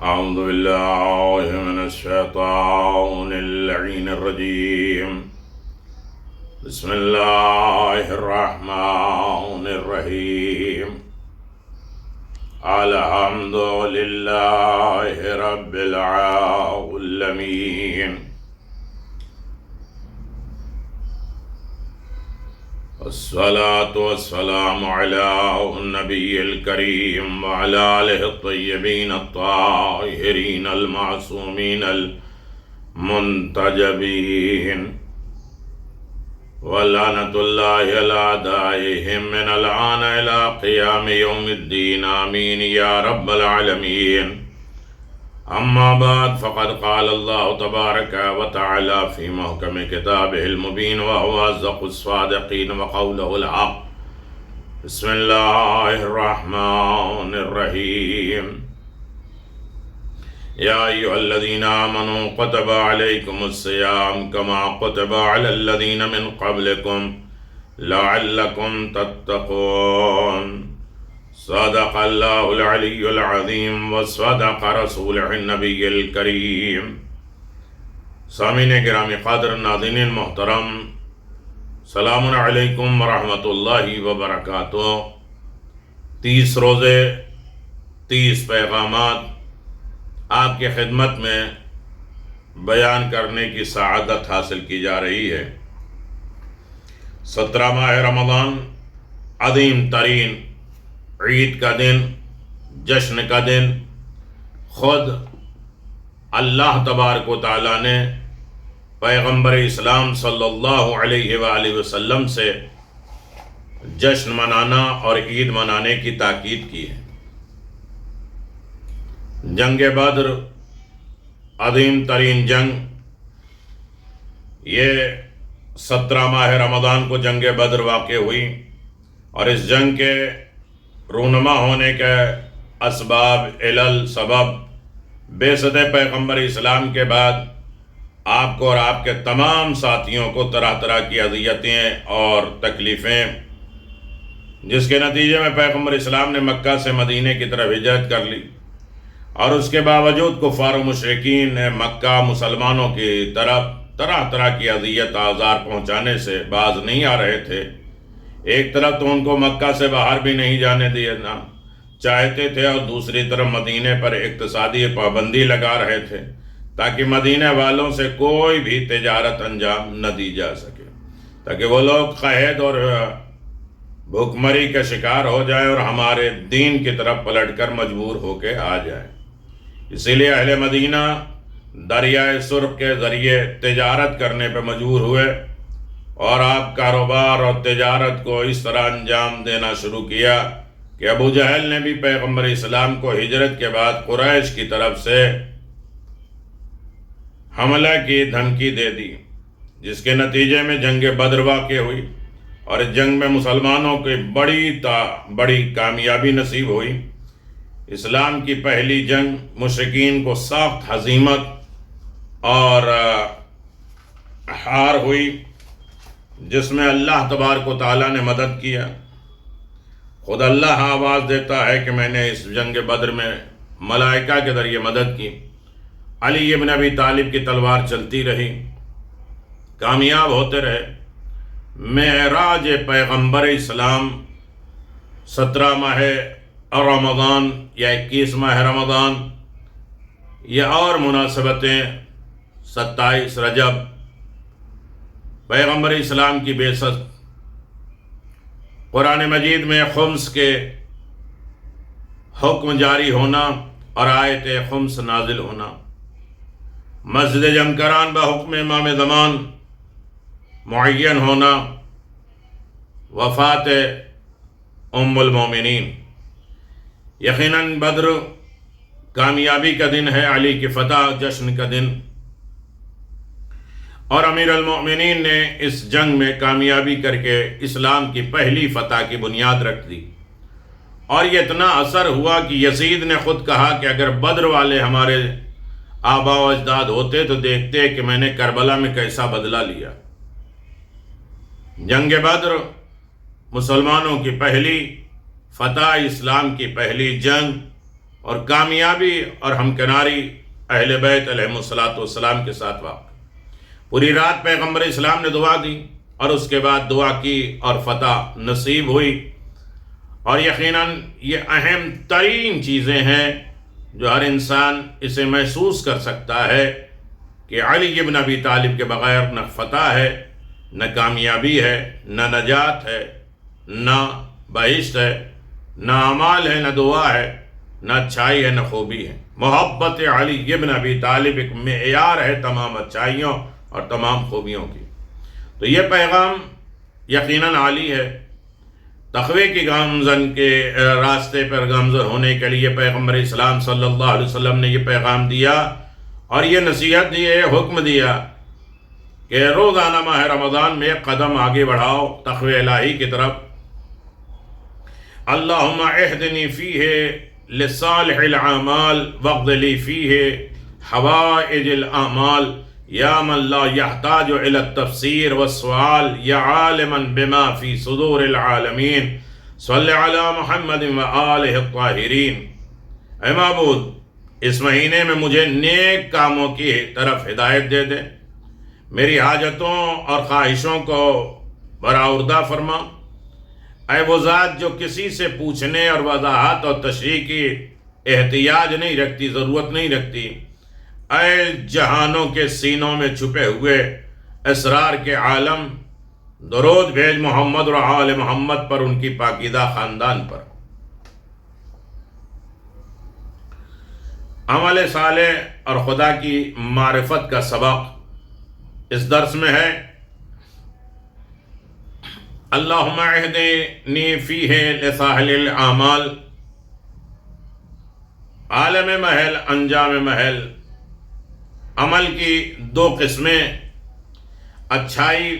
أعوذ بالله من الشيطان اللعين الرجيم. بسم الله الرحمن الرحيم. الحمد لله رب العالمين. الصلاة والسلام على النبي الكريم وعلى آله الطيبين الطاهرين المعصومين المنتجبين ولعنة الله على أعدائهم من الآن إلى قيام يوم الدين آمين يا رب العالمين. أما بعد فقد قال الله تبارك وتعالى في محكم كتابه المبين وهو أصدق الصادقين وقوله الحق. بسم الله الرحمن الرحيم. يا أيها الذين آمنوا كتب عليكم الصيام كما كتب على الذين من قبلكم لعلكم تتقون. صدق اللہ العلی العظیم وصدق رسولہ النبی الکریم. سامعین گرامی قدر، ناظرین محترم، سلام علیکم ورحمۃ اللہ وبرکاتہ. 30 روزے 30 پیغامات آپ کے خدمت میں بیان کرنے کی سعادت حاصل کی جا رہی ہے. 17 ماہ رمضان عظیم ترین عید کا دن، جشن کا دن. خود اللہ تبارک و تعالیٰ نے پیغمبر اسلام صلی اللہ علیہ وآلہ وسلم سے جشن منانا اور عید منانے کی تاکید کی ہے. جنگ بدر عظیم ترین جنگ، یہ 17 ماہ رمضان کو جنگ بدر واقع ہوئی، اور اس جنگ کے رونما ہونے کے اسباب علل سبب بعثت پیغمبر اسلام کے بعد آپ کو اور آپ کے تمام ساتھیوں کو طرح طرح کی اذیتیں اور تکلیفیں، جس کے نتیجے میں پیغمبر اسلام نے مکہ سے مدینے کی طرف ہجرت کر لی، اور اس کے باوجود کفار و مشرکین نے مکہ مسلمانوں کی طرف طرح طرح کی اذیت آزار پہنچانے سے باز نہیں آ رہے تھے. ایک طرف تو ان کو مکہ سے باہر بھی نہیں جانے دینا چاہتے تھے، اور دوسری طرف مدینے پر اقتصادی پابندی لگا رہے تھے تاکہ مدینے والوں سے کوئی بھی تجارت انجام نہ دی جا سکے، تاکہ وہ لوگ قحط اور بھوکمری کا شکار ہو جائیں اور ہمارے دین کی طرف پلٹ کر مجبور ہو کے آ جائیں. اسی لیے اہل مدینہ دریائے سرخ کے ذریعے تجارت کرنے پہ مجبور ہوئے، اور آپ کاروبار اور تجارت کو اس طرح انجام دینا شروع کیا کہ ابو جہل نے بھی پیغمبر اسلام کو ہجرت کے بعد قریش کی طرف سے حملہ کی دھمکی دے دی، جس کے نتیجے میں جنگ بدر واقع ہوئی، اور اس جنگ میں مسلمانوں کی بڑی کامیابی نصیب ہوئی. اسلام کی پہلی جنگ مشرکین کو سخت ہزیمت اور ہار ہوئی، جس میں اللہ تبارک و تعالیٰ نے مدد کیا. خود اللہ آواز دیتا ہے کہ میں نے اس جنگ بدر میں ملائکہ کے ذریعے مدد کی. علی ابن ابی طالب کی تلوار چلتی رہی، کامیاب ہوتے رہے. معراج پیغمبر اسلام 17 ماہ رمضان یا 21 ماہ رمضان، یا اور مناسبتیں 27 رجب، پیغمبر اسلام کی بعثت، قرآن مجید میں خمس کے حکم جاری ہونا اور آیت خمس نازل ہونا، مسجد جمکران بحکم امام زمان معین ہونا، وفات ام المومنین. یقیناً بدر کامیابی کا دن ہے، علی کی فتح جشن کا دن، اور امیر المؤمنین نے اس جنگ میں کامیابی کر کے اسلام کی پہلی فتح کی بنیاد رکھ دی. اور یہ اتنا اثر ہوا کہ یزید نے خود کہا کہ اگر بدر والے ہمارے آبا و اجداد ہوتے تو دیکھتے کہ میں نے کربلا میں کیسا بدلہ لیا. جنگ بدر مسلمانوں کی پہلی فتح، اسلام کی پہلی جنگ، اور کامیابی اور ہمکناری اہل بیت علیہم الصلوۃ والسلام کے ساتھ واقع۔ پوری رات پیغمبر اسلام نے دعا کی اور اس کے بعد دعا کی اور فتح نصیب ہوئی۔ اور یقیناً یہ اہم ترین چیزیں ہیں جو ہر انسان اسے محسوس کر سکتا ہے کہ علی ابن ابی طالب کے بغیر نہ فتح ہے، نہ کامیابی ہے، نہ نجات ہے، نہ بہشت ہے، نہ اعمال ہے، نہ دعا ہے، نہ اچھائی ہے، نہ خوبی ہے۔ محبت علی ابن ابی طالب ایک معیار ہے تمام اچھائیوں اور تمام خوبیوں کی۔ تو یہ پیغام یقیناً عالی ہے۔ تقوی کی گامزن کے راستے پر گامزن ہونے کے لیے پیغمبر اسلام صلی اللہ علیہ وسلم نے یہ پیغام دیا اور یہ نصیحت دی، یہ حکم دیا کہ روزانہ ماہ رمضان میں ایک قدم آگے بڑھاؤ تقوی الہی کی طرف۔ اللہم اہدنی فیہ لصالح الاعمال واقض لی فیہ حوائج الاعمال یا من لا یحتاج الی التفسیر والسؤال یا عالما بما فی صدور العالمین صلی علی محمد وآلہ الطاہرین۔ اے معبود، اس مہینے میں مجھے نیک کاموں کی طرف ہدایت دے دے، میری حاجتوں اور خواہشوں کو برآوردہ فرما۔ اے وہ ذات جو کسی سے پوچھنے اور وضاحت اور تشریح کی احتیاج نہیں رکھتی، ضرورت نہیں رکھتی، اے جہانوں کے سینوں میں چھپے ہوئے اسرار کے عالم، درود بھیج محمد اور آل محمد پر، ان کی پاکیزہ خاندان پر۔ عمل صالح اور خدا کی معرفت کا سبق اس درس میں ہے۔ اللہم اہدنی فیہ لصالح الاعمال، عالم محل انجام محل، عمل کی دو قسمیں، اچھائی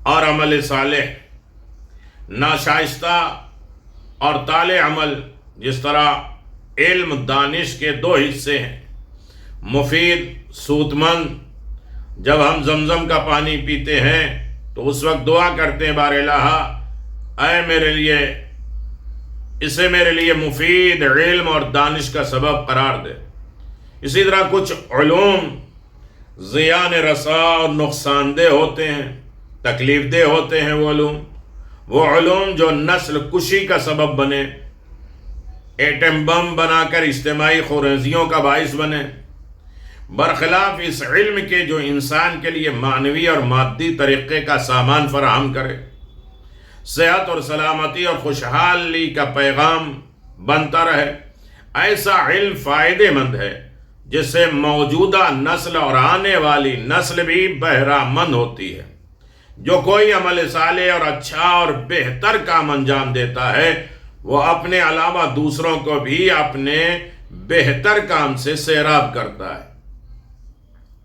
اور عمل صالح، ناشائستہ اور طالع عمل۔ جس طرح علم دانش کے دو حصے ہیں، مفید، سود مند۔ جب ہم زمزم کا پانی پیتے ہیں تو اس وقت دعا کرتے ہیں، بار الہ اے اسے میرے لیے مفید علم اور دانش کا سبب قرار دے۔ اسی طرح کچھ علوم زیان رسا اور نقصان دہ ہوتے ہیں، تکلیف دہ ہوتے ہیں۔ وہ علوم جو نسل کشی کا سبب بنے، ایٹم بم بنا کر اجتماعی خونریزیوں کا باعث بنے، برخلاف اس علم کے جو انسان کے لیے معنوی اور مادی طریقے کا سامان فراہم کرے، صحت اور سلامتی اور خوشحالی کا پیغام بنتا رہے۔ ایسا علم فائدہ مند ہے جس سے موجودہ نسل اور آنے والی نسل بھی بہرہ مند ہوتی ہے۔ جو کوئی عمل صالح اور اچھا اور بہتر کام انجام دیتا ہے، وہ اپنے علاوہ دوسروں کو بھی اپنے بہتر کام سے سیراب کرتا ہے۔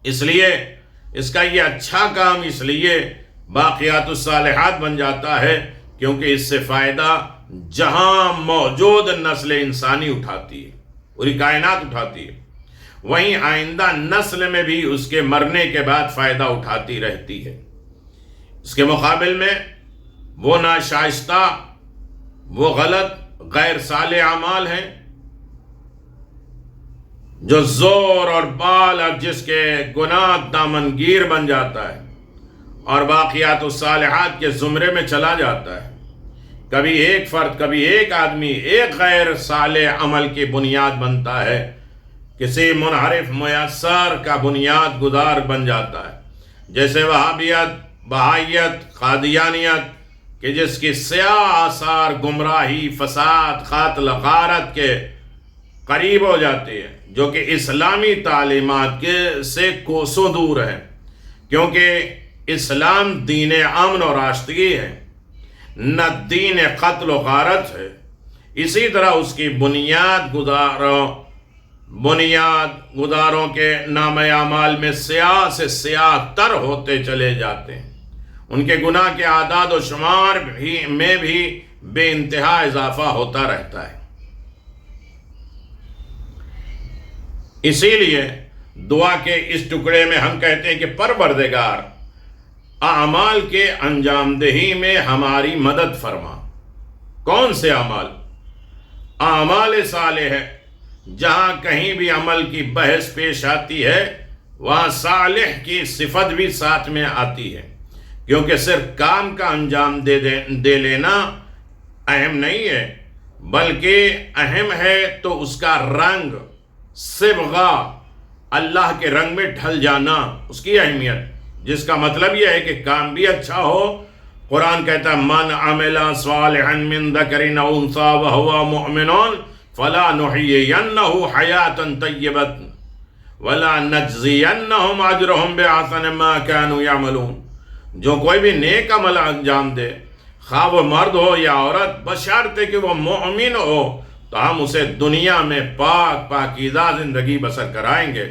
اس لیے اس کا یہ اچھا کام اس لیے باقیات الصالحات بن جاتا ہے کیونکہ اس سے فائدہ جہاں موجود نسل انسانی اٹھاتی ہے، پوری کائنات اٹھاتی ہے، وہیں آئندہ نسل میں بھی اس کے مرنے کے بعد فائدہ اٹھاتی رہتی ہے۔ اس کے مقابل میں وہ ناشائستہ، وہ غلط، غیر صالح اعمال ہیں جو زور اور بال اور جس کے گناہ دامنگیر بن جاتا ہے اور باقیات الصالحات کے زمرے میں چلا جاتا ہے۔ کبھی ایک فرد، کبھی ایک آدمی ایک غیر صالح عمل کی بنیاد بنتا ہے، کسی منحرف میسر کا بنیاد گزار بن جاتا ہے، جیسے وہابیت، بہائیت، قادیانیت، کہ جس کی سیاہ آثار گمراہی، فساد، قتل، غارت کے قریب ہو جاتی ہے، جو کہ اسلامی تعلیمات سے کوسوں دور ہے، کیونکہ اسلام دین امن و راشدگی ہے، نہ دین قتل و غارت ہے۔ اسی طرح اس کی بنیاد گزاروں کے نام اعمال میں سیاہ سے سیاہ تر ہوتے چلے جاتے ہیں، ان کے گناہ کے اعداد و شمار میں بھی بے انتہا اضافہ ہوتا رہتا ہے۔ اسی لیے دعا کے اس ٹکڑے میں ہم کہتے ہیں کہ پروردگار، اعمال کے انجام دہی میں ہماری مدد فرما۔ کون سے اعمال؟ اعمال صالح جہاں کہیں بھی عمل کی بحث پیش آتی ہے وہاں صالح کی صفت بھی ساتھ میں آتی ہے، کیونکہ صرف کام کا انجام دے لینا اہم نہیں ہے، بلکہ اہم ہے تو اس کا رنگ، صبغہ، اللہ کے رنگ میں ڈھل جانا، اس کی اہمیت، جس کا مطلب یہ ہے کہ کام بھی اچھا ہو۔ قرآن کہتا ہے من عمل صالحا من ذکر او انثی وهو مؤمن فلنحیینہ حیاۃ طیبۃ وَلَنَجْزِيَنَّهُمْ أَجْرَهُمْ بِأَحْسَنِ مَا كَانُوا يَعْمَلُونَ، جو کوئی بھی نیک عمل انجام دے، خواہ وہ مرد ہو یا عورت، بشرط کہ وہ مومن ہو، تو ہم اسے دنیا میں پاکیزہ زندگی بسر کرائیں گے،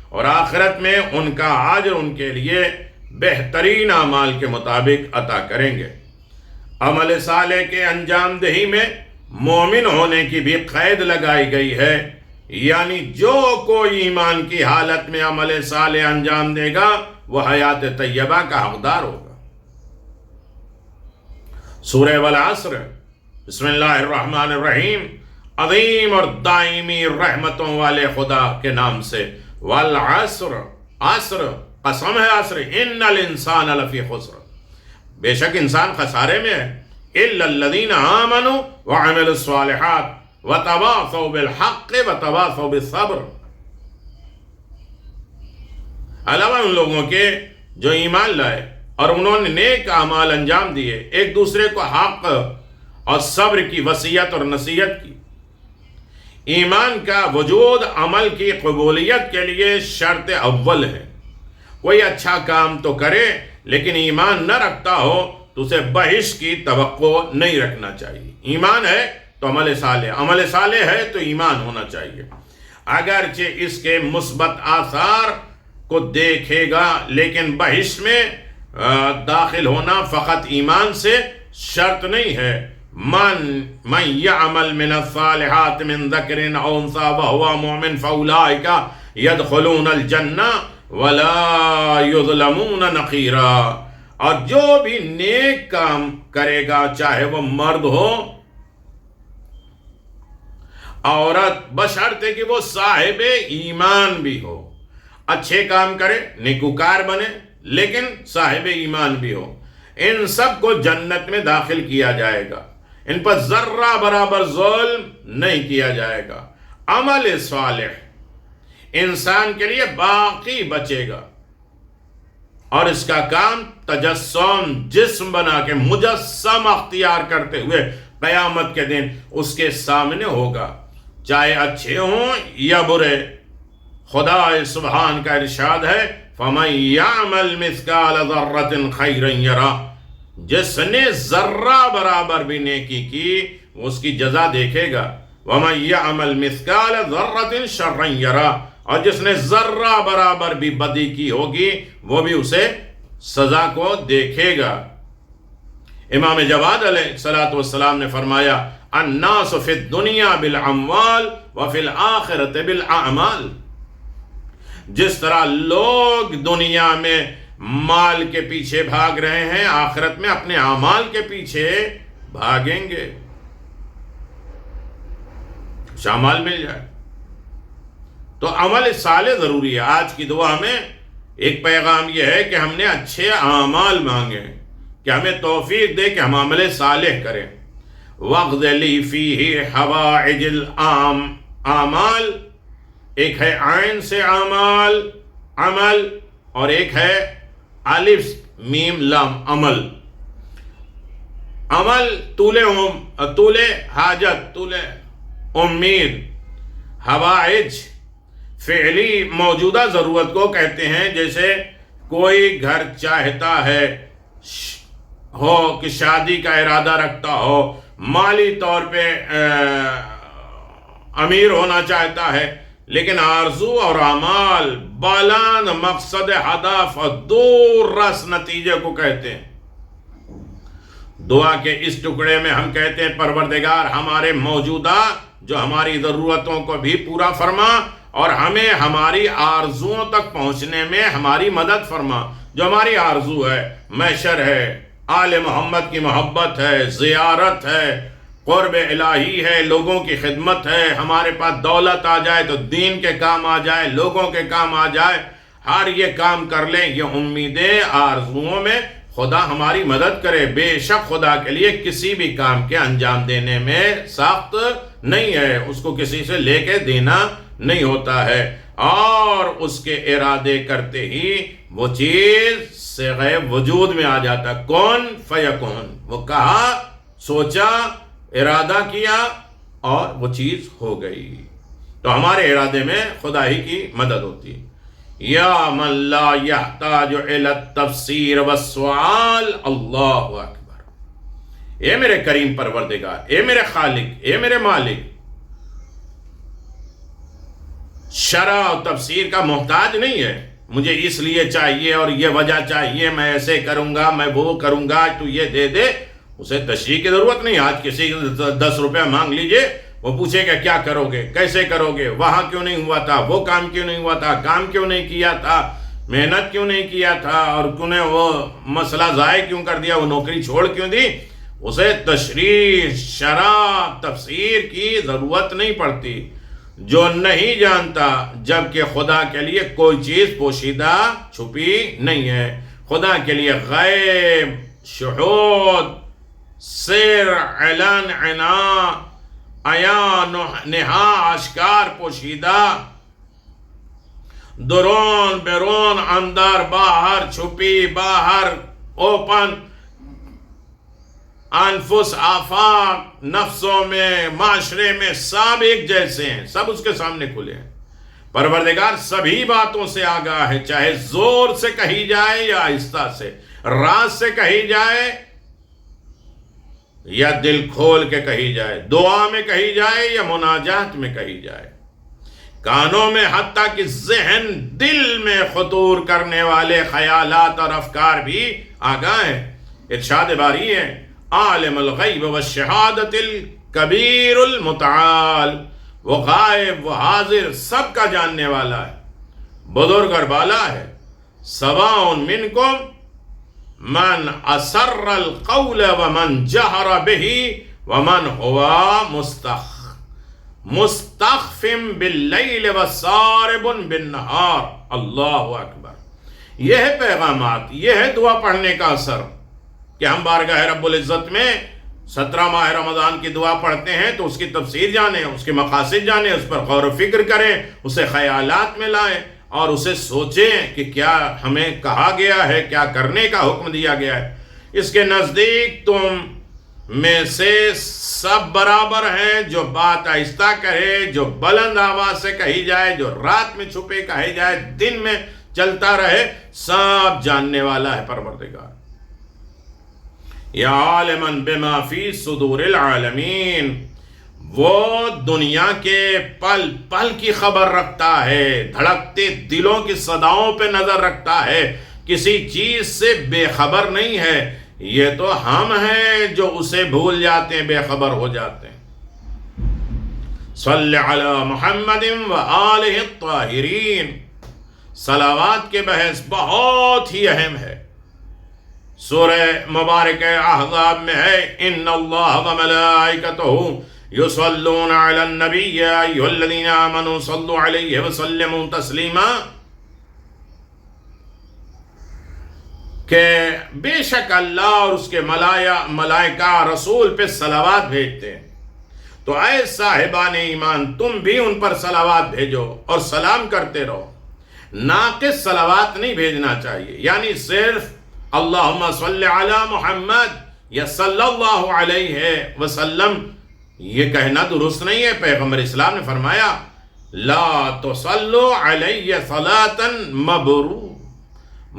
اور آخرت میں ان کا اجر ان کے لیے بہترین اعمال کے مطابق عطا کریں گے۔ عمل صالح کے انجام دہی میں مومن ہونے کی بھی قید لگائی گئی ہے، یعنی جو کوئی ایمان کی حالت میں عمل صالح انجام دے گا وہ حیات طیبہ کا حقدار ہوگا۔ سورہ والعصر، بسم اللہ الرحمن الرحیم، عظیم اور دائمی رحمتوں والے خدا کے نام سے، والعصر، عصر، قسم ہے عصر، ان الانسان لفی خسر، بے شک انسان خسارے میں ہے، الا الذین آمنوا وعملوا الصالحات وتواصوا بالحق وتواصوا بالصبر، علاوہ ان لوگوں کے جو ایمان لائے اور انہوں نے نیک اعمال انجام دیے، ایک دوسرے کو حق اور صبر کی وصیت اور نصیحت کی۔ ایمان کا وجود عمل کی قبولیت کے لیے شرط اول ہے۔ کوئی اچھا کام تو کرے لیکن ایمان نہ رکھتا ہو تو اسے بہشت کی توقع نہیں رکھنا چاہیے۔ ایمان ہے تو عمل صالح، عمل صالح ہے تو ایمان ہونا چاہیے، اگرچہ اس کے مثبت آثار کو دیکھے گا، لیکن بہشت میں داخل ہونا فقط ایمان سے شرط نہیں ہے۔ من یعمل من الصالحات من ذکر او انثی وهو مؤمن فاولئک یدخلون الجنہ ولا یظلمون نقیرا، اور جو بھی نیک کام کرے گا چاہے وہ مرد ہو عورت، بشرطے کہ وہ صاحب ایمان بھی ہو، اچھے کام کرے، نیکوکار بنے لیکن صاحب ایمان بھی ہو، ان سب کو جنت میں داخل کیا جائے گا، ان پر ذرہ برابر ظلم نہیں کیا جائے گا۔ عمل صالح انسان کے لیے باقی بچے گا، اور اس کا کام تجسم، جسم بنا کے مجسم اختیار کرتے ہوئے قیامت کے دن اس کے سامنے ہوگا، چاہے اچھے ہوں یا برے۔ خدا سبحان کا ارشاد ہے فَمَن يَعْمَلْ مِثْقَالَ ذَرَّةٍ خَيْرًا يَرَهُ، جس نے ذرہ برابر بھی نیکی کی وہ اس کی جزا دیکھے گا، وَمَن يَعْمَلْ مِثْقَالَ ذَرَّةٍ شَرًّا يَرَهُ، اور جس نے ذرہ برابر بھی بدی کی ہوگی وہ بھی اسے سزا کو دیکھے گا۔ امام جواد علیہ السلام نے فرمایا الناس فی الدنیا بالاموال وفی الآخرت بالاعمال، جس طرح لوگ دنیا میں مال کے پیچھے بھاگ رہے ہیں، آخرت میں اپنے اعمال کے پیچھے بھاگیں گے، شامال مل جائے۔ تو عمل صالح ضروری ہے۔ آج کی دعا میں ایک پیغام یہ ہے کہ ہم نے اچھے اعمال مانگے، کہ ہمیں توفیق دے کہ ہم عمل صالح کریں۔ وَاقْضِ لِي فِيهِ حَوَائِجِ الْأَعْمَالِ، ایک ہے عین سے اعمال، عمل، اور ایک ہے الف میم لام عمل۔ عمل طول حاجت، طول امید، حوائج فعلی موجودہ ضرورت کو کہتے ہیں، جیسے کوئی گھر چاہتا ہے ہو کہ شادی کا ارادہ رکھتا ہو، مالی طور پہ امیر ہونا چاہتا ہے، لیکن آرزو اور اعمال بالان مقصد ہدف اور دور رس نتیجے کو کہتے ہیں۔ دعا کے اس ٹکڑے میں ہم کہتے ہیں پروردگار ہمارے موجودہ جو ہماری ضرورتوں کو بھی پورا فرما، اور ہمیں ہماری آرزوؤں تک پہنچنے میں ہماری مدد فرما۔ جو ہماری آرزو ہے، محشر ہے، آل محمد کی محبت ہے، زیارت ہے، قرب الہی ہے، لوگوں کی خدمت ہے، ہمارے پاس دولت آ جائے تو دین کے کام آ جائے، لوگوں کے کام آ جائے، ہر یہ کام کر لیں، یہ امیدیں آرزوؤں میں خدا ہماری مدد کرے۔ بے شک خدا کے لیے کسی بھی کام کے انجام دینے میں سخت نہیں ہے، اس کو کسی سے لے کے دینا نہیں ہوتا ہے، اور اس کے ارادے کرتے ہی وہ چیز صیغہ وجود میں آ جاتا، کون فیکون، وہ کہا، سوچا، ارادہ کیا اور وہ چیز ہو گئی۔ تو ہمارے ارادے میں خدا ہی کی مدد ہوتی ہے۔ یا من لا یحتاج الی التفسیر والسؤال، اللہ اکبر۔ اے میرے کریم پروردگار، اے میرے خالق، اے میرے مالک، شرح و تفسیر کا محتاج نہیں ہے، مجھے اس لیے چاہیے اور یہ وجہ چاہیے، میں ایسے کروں گا، میں وہ کروں گا، تو یہ دے دے، اسے تشریح کی ضرورت نہیں۔ آج کسی 10 روپے مانگ لیجئے، وہ پوچھے گا کیا کرو گے، کیسے کرو گے، وہاں کیوں نہیں ہوا تھا، وہ کام کیوں نہیں ہوا تھا، کام کیوں نہیں کیا تھا، محنت کیوں نہیں کیا تھا، اور نے وہ مسئلہ ضائع کیوں کر دیا، وہ نوکری چھوڑ کیوں دی۔ اسے تشریح، شرح، تفسیر کی ضرورت نہیں پڑتی۔ جو نہیں جانتا، جبکہ خدا کے لیے کوئی چیز پوشیدہ چھپی نہیں ہے، خدا کے لیے غیب، شہود، سر، علن، عنا، عیان، نہا، اشکار، پوشیدہ، درون، بیرون، اندر، باہر، چھپی، باہر، اوپن، انفس، آفاق، نفسوں میں، معاشرے میں، سب ایک جیسے ہیں، سب اس کے سامنے کھلے ہیں۔ پروردگار سبھی باتوں سے آگاہ ہے، چاہے زور سے کہی جائے یا آہستہ سے، راز سے کہی جائے یا دل کھول کے کہی جائے، دعا میں کہی جائے یا مناجات میں کہی جائے، کانوں میں، حتیٰ کہ ذہن، دل میں خطور کرنے والے خیالات اور افکار بھی آگاہ ہیں۔ ارشاد باری ہے، عالم الغیب والشہادت الکبیر المتعال، وہ غائب، وہ حاضر، سب کا جاننے والا ہے، بزرگ اور بالا ہے۔ سواء منکم من اسر القول ومن جہر بہ ومن ہوا مستخف باللیل وسارب بالنہار، اللہ اکبر۔ یہ ہے پیغامات، یہ ہے دعا پڑھنے کا اثر، کہ ہم بارگاہ رب العزت میں 17 ماہ رمضان کی دعا پڑھتے ہیں تو اس کی تفسیر جانیں، اس کے مقاصد جانیں، اس پر غور و فکر کریں، اسے خیالات میں لائیں اور اسے سوچیں کہ کیا ہمیں کہا گیا ہے، کیا کرنے کا حکم دیا گیا ہے۔ اس کے نزدیک تم میں سے سب برابر ہیں، جو بات آہستہ کہے، جو بلند آواز سے کہی جائے، جو رات میں چھپے کہی جائے، دن میں چلتا رہے، سب جاننے والا ہے پروردگار۔ یا عالماً بما فی صدور العالمین، وہ دنیا کے پل پل کی خبر رکھتا ہے، دھڑکتے دلوں کی صداؤں پہ نظر رکھتا ہے، کسی چیز سے بے خبر نہیں ہے۔ یہ تو ہم ہیں جو اسے بھول جاتے ہیں، بے خبر ہو جاتے ہیں۔ صلی علی محمد وآلہ الطاہرین، صلوات کے بحث بہت ہی اہم ہے۔ سورہ مبارک احزاب میں ہے، ان اللہ وملائکتہ یصلون علی النبی یا ایھا الذین آمنوا صلوا علیہ وسلموا تسلیما، کہ بے شک اللہ اور اس کے ملائکہ رسول پہ صلوات بھیجتے ہیں، تو اے صاحبان ایمان تم بھی ان پر صلوات بھیجو اور سلام کرتے رہو۔ ناقص صلوات نہیں بھیجنا چاہیے، یعنی صرف اللہم صلی علی محمد یا صلی اللہ علیہ وسلم یہ کہنا درست نہیں ہے۔ پیغمبر اسلام نے فرمایا، لا تصلوا علی صلاة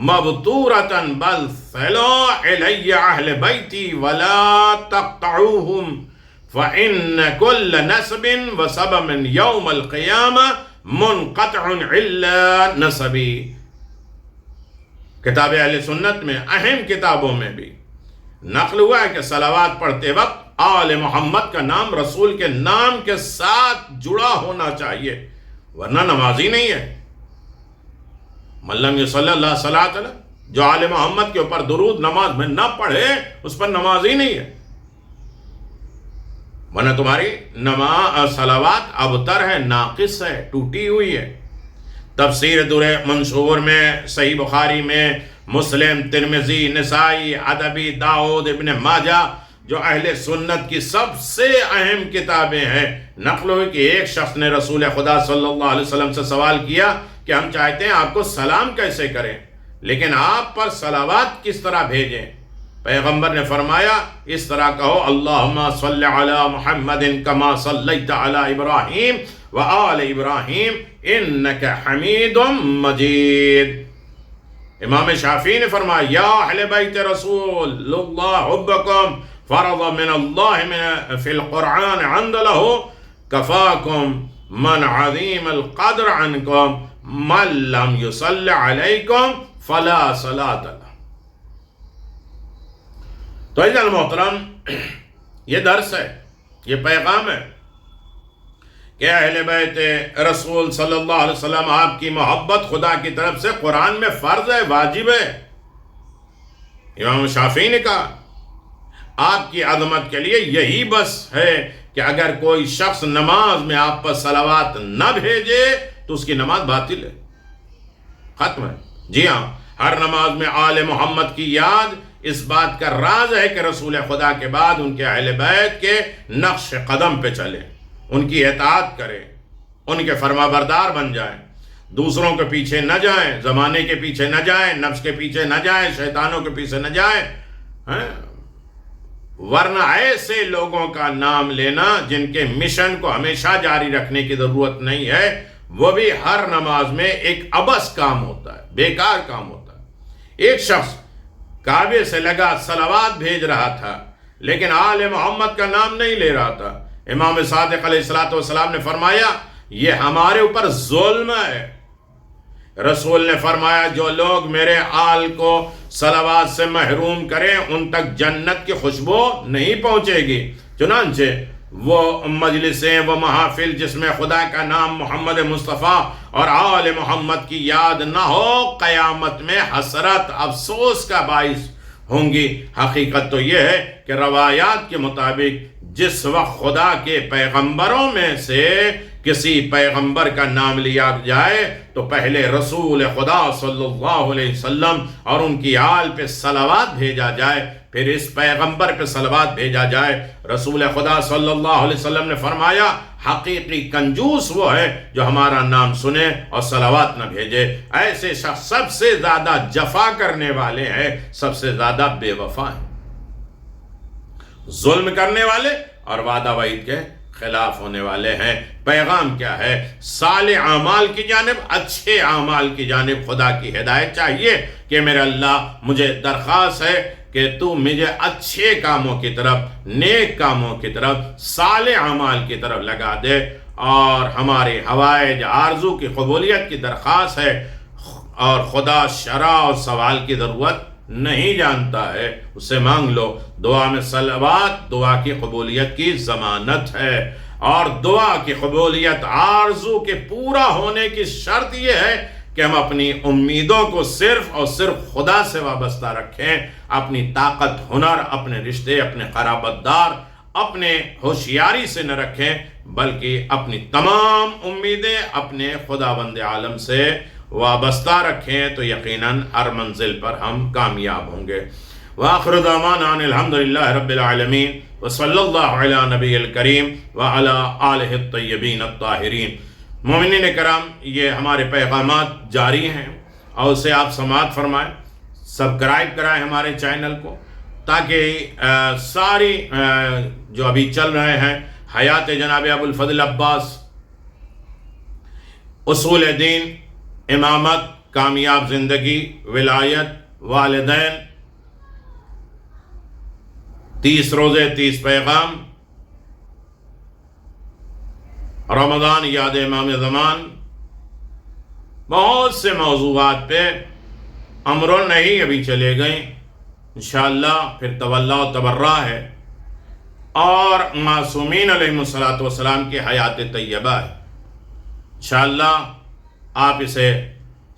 مبتورة بل صلوا علی اہل بیتی ولا تقطعوہم فإن كل نسب وسب من یوم القیامہ منقطع الا نسبی۔ کتاب اہل سنت میں، اہم کتابوں میں بھی نقل ہوا ہے کہ صلوات پڑھتے وقت آل محمد کا نام رسول کے نام کے ساتھ جڑا ہونا چاہیے، ورنہ نمازی نہیں ہے۔ من لم یصلی اللہ صلاۃ علیہ، جو آل محمد کے اوپر درود نماز میں نہ پڑھے اس پر نمازی نہیں ہے۔ ورنہ تمہاری نماز صلوات ابتر ہے، ناقص ہے، ٹوٹی ہوئی ہے۔ تفسیر در منصور میں، صحیح بخاری میں، مسلم، ترمذی، نسائی، ادبی، داؤد، ابن ماجہ، جو اہل سنت کی سب سے اہم کتابیں ہیں، نقل ہوئی کہ ایک شخص نے رسول خدا صلی اللہ علیہ وسلم سے سوال کیا کہ ہم چاہتے ہیں آپ کو سلام کیسے کریں، لیکن آپ پر صلوات کس طرح بھیجیں؟ پیغمبر نے فرمایا اس طرح کہو اللہم صلی علی محمد کما صلیت علی ابراہیم وآل ابراہیم انک حمید مجید۔ امام شافعی نے فرمایا یا اہل بیت رسول اللہ حبکم فرض من اللہ فی القرآن عند لہو کفاکم من عظیم القدر عنکم من لم یصلی علیکم فلا صلاۃ لہ۔ تو عزیزان محترم، یہ درس ہے، یہ پیغام ہے کہ اہل بیت رسول صلی اللہ علیہ وسلم، آپ کی محبت خدا کی طرف سے قرآن میں فرض ہے، واجب ہے۔ امام شافعی نے کہا آپ کی عظمت کے لیے یہی بس ہے کہ اگر کوئی شخص نماز میں آپ پر صلوات نہ بھیجے تو اس کی نماز باطل ہے، ختم ہے۔ جی ہاں، ہر نماز میں آل محمد کی یاد اس بات کا راز ہے کہ رسول خدا کے بعد ان کے اہل بیت کے نقش قدم پہ چلیں، ان کی اطاعت کریں، ان کے فرما بردار بن جائیں، دوسروں کے پیچھے نہ جائیں، زمانے کے پیچھے نہ جائیں، نفس کے پیچھے نہ جائیں، شیطانوں کے پیچھے نہ جائیں، ورنہ ایسے لوگوں کا نام لینا جن کے مشن کو ہمیشہ جاری رکھنے کی ضرورت نہیں ہے، وہ بھی ہر نماز میں ایک عبث کام ہوتا ہے، بیکار کام ہوتا ہے۔ ایک شخص کعبے سے لگا صلوات بھیج رہا تھا لیکن آل محمد کا نام نہیں لے رہا تھا۔ امام صادق علیہ السلام نے فرمایا یہ ہمارے اوپر ظلم ہے۔ رسول نے فرمایا جو لوگ میرے آل کو صلوات سے محروم کریں ان تک جنت کی خوشبو نہیں پہنچے گی۔ چنانچہ وہ مجلسیں، وہ محافل جس میں خدا کا نام محمد مصطفیٰ اور آل محمد کی یاد نہ ہو، قیامت میں حسرت، افسوس کا باعث ہوں گی۔ حقیقت تو یہ ہے کہ روایات کے مطابق جس وقت خدا کے پیغمبروں میں سے کسی پیغمبر کا نام لیا جائے تو پہلے رسول خدا صلی اللہ علیہ وسلم اور ان کی آل پہ صلوات بھیجا جائے، پھر اس پیغمبر پہ صلوات بھیجا جائے۔ رسول خدا صلی اللہ علیہ وسلم نے فرمایا حقیقی کنجوس وہ ہے جو ہمارا نام سنے اور صلوات نہ بھیجے۔ ایسے شخص سب سے زیادہ جفا کرنے والے ہیں، سب سے زیادہ بے وفا ہیں، ظلم کرنے والے اور وعدہ وعید کے خلاف ہونے والے ہیں۔ پیغام کیا ہے؟ صالح اعمال کی جانب، اچھے اعمال کی جانب خدا کی ہدایت چاہیے کہ میرے اللہ مجھے درخواست ہے کہ تو مجھے اچھے کاموں کی طرف، نیک کاموں کی طرف، صالح اعمال کی طرف لگا دے، اور ہمارے حوائج آرزو کی قبولیت کی درخواست ہے، اور خدا شرع اور سوال کی ضرورت نہیں جانتا ہے، اس سے مانگ لو۔ دعا میں صلوات دعا کی قبولیت کی ضمانت ہے، اور دعا کی قبولیت آرزو کے پورا ہونے کی شرط یہ ہے کہ ہم اپنی امیدوں کو صرف اور صرف خدا سے وابستہ رکھیں، اپنی طاقت، ہنر، اپنے رشتے، اپنے قرابت دار، اپنے ہوشیاری سے نہ رکھیں، بلکہ اپنی تمام امیدیں اپنے خداوند عالم سے وابستہ رکھیں، تو یقیناً ہر منزل پر ہم کامیاب ہوں گے۔ وآخر دعوانا ان الحمدللہ رب العالمین وصلی اللہ علی نبی الکریم وعلی آلہ الطیبین الطاہرین۔ مومنین کرام، یہ ہمارے پیغامات جاری ہیں اور اسے آپ سماعت فرمائیں، سبسکرائب کرائیں ہمارے چینل کو، تاکہ ساری جو ابھی چل رہے ہیں حیات جناب ابو الفضل عباس، اصول دین، امامت، کامیاب زندگی، ولایت، والدین، 30 روزے 30 پیغام، رمضان یاد امام زمان، بہت سے موضوعات پہ امروں نہیں ابھی چلے گئے، انشاءاللہ پھر تولا و تبرہ ہے، اور معصومین علیہ السلام کی حیات طیبہ ہے۔ انشاءاللہ آپ اسے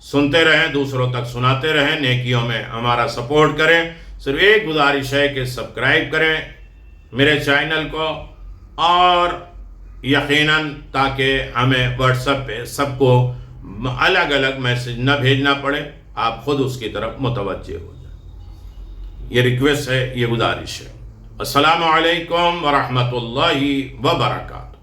سنتے رہیں، دوسروں تک سناتے رہیں، نیکیوں میں ہمارا سپورٹ کریں۔ صرف ایک گزارش ہے کہ سبسکرائب کریں میرے چینل کو، اور یقیناً تاکہ ہمیں واٹس ایپ پہ سب کو الگ الگ میسج نہ بھیجنا پڑے، آپ خود اس کی طرف متوجہ ہو جائیں۔ یہ ریکویسٹ ہے، یہ گزارش ہے۔ السلام علیکم ورحمۃ اللہ وبرکاتہ۔